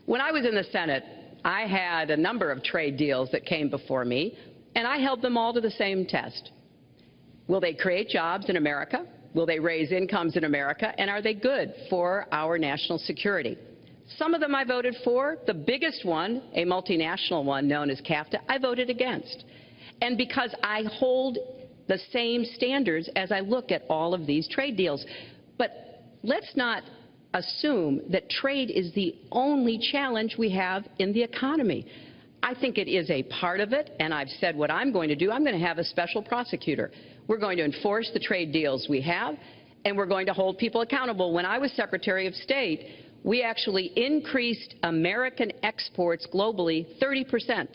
When I was in the Senate, I had a number of trade deals that came before me, and I held them all to the same test. Will they create jobs in America? Will they raise incomes in America? And are they good for our national security? Some of them I voted for. The biggest one, a multinational one known as NAFTA, I voted against. And because I hold the same standards as I look at all of these trade deals. But let's not assume that trade is the only challenge we have in the economy. I think it is a part of it, and I've said what I'm going to do. I'm going to have a special prosecutor. We're going to enforce the trade deals we have, and we're going to hold people accountable. When I was Secretary of State, we actually increased American exports globally 30%.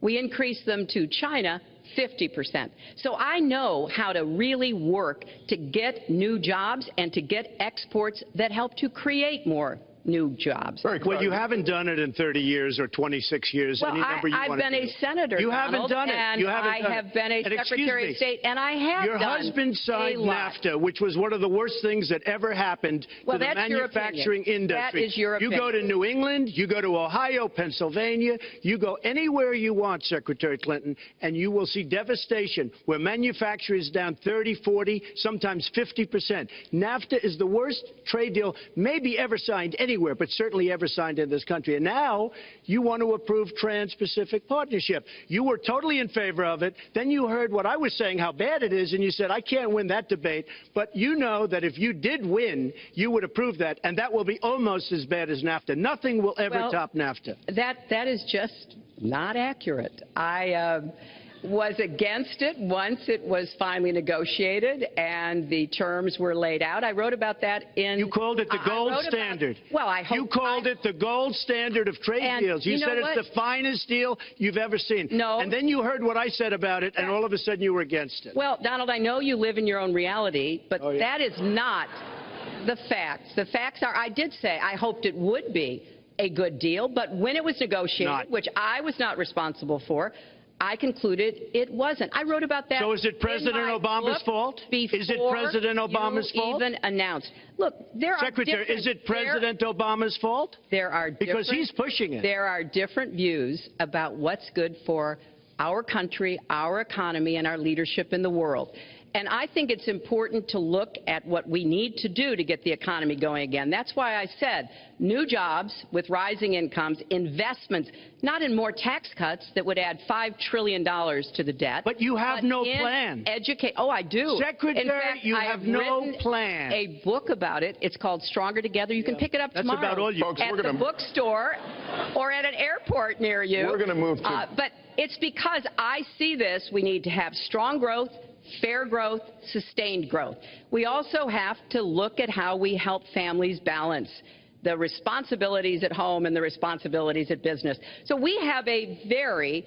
We increased them to China 50%. So I know how to really work to get new jobs and to get exports that help to create more new jobs. Well, you haven't done it in 30 years or 26 years. Well, I've been a senator, You haven't done it. And I have been a Secretary of State, and I have Your husband signed NAFTA, which was one of the worst things that ever happened to the manufacturing industry. That is your opinion. You go to New England, you go to Ohio, Pennsylvania, you go anywhere you want, Secretary Clinton, and you will see devastation where manufacturing is down 30, 40, sometimes 50%. NAFTA is the worst trade deal maybe ever signed anywhere, but certainly ever signed in this country. And now you want to approve Trans-Pacific Partnership. You were totally in favor of it. Then you heard what I was saying, how bad it is, and you said, I can't win that debate. But you know that if you did win, you would approve that, and that will be almost as bad as NAFTA. Nothing will ever top NAFTA. That is just not accurate. I was against it once it was finally negotiated and the terms were laid out. I wrote about that in... You called it the gold standard. Well, I hope... You called it the gold standard of trade deals. You said it's the finest deal you've ever seen. No. And then you heard what I said about it, and all of a sudden you were against it. Well, Donald, I know you live in your own reality, but that is not the facts. The facts are, I did say I hoped it would be a good deal, but when it was negotiated, which I was not responsible for, I concluded it wasn't. I wrote about that. So is it President Obama's fault? Is it President Obama's fault? Even announced. Look, there are Secretary, is it President Obama's fault? There are because he's pushing it. There are different views about what's good for our country, our economy, and our leadership in the world. And I think it's important to look at what we need to do to get the economy going again. That's why I said new jobs with rising incomes, investments, not in more tax cuts that would add $5 trillion to the debt. But you have no plan. Oh, I do. Secretary, in fact, you have no plan. A book about it. It's called Stronger Together. You can pick it up tomorrow. That's about all you folks, at the bookstore or at an airport near you. We're going to move to... But it's because I see this. We need to have strong growth, fair growth, sustained growth. We also have to look at how we help families balance the responsibilities at home and the responsibilities at business. So we have a very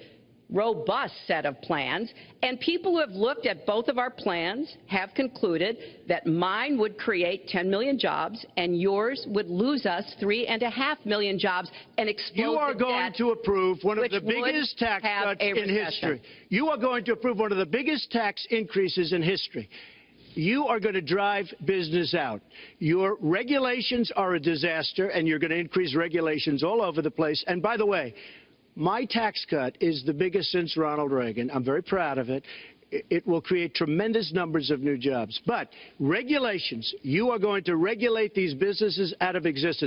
robust set of plans, and people who have looked at both of our plans have concluded that mine would create 10 million jobs and yours would lose us 3.5 million jobs and explode You are going to approve one of the biggest tax cuts in history. You are going to approve one of the biggest tax increases in history. You are going to drive business out. Your regulations are a disaster, and you're going to increase regulations all over the place. And by the way, my tax cut is the biggest since Ronald Reagan. I'm very proud of it. It will create tremendous numbers of new jobs. But regulations, you are going to regulate these businesses out of existence.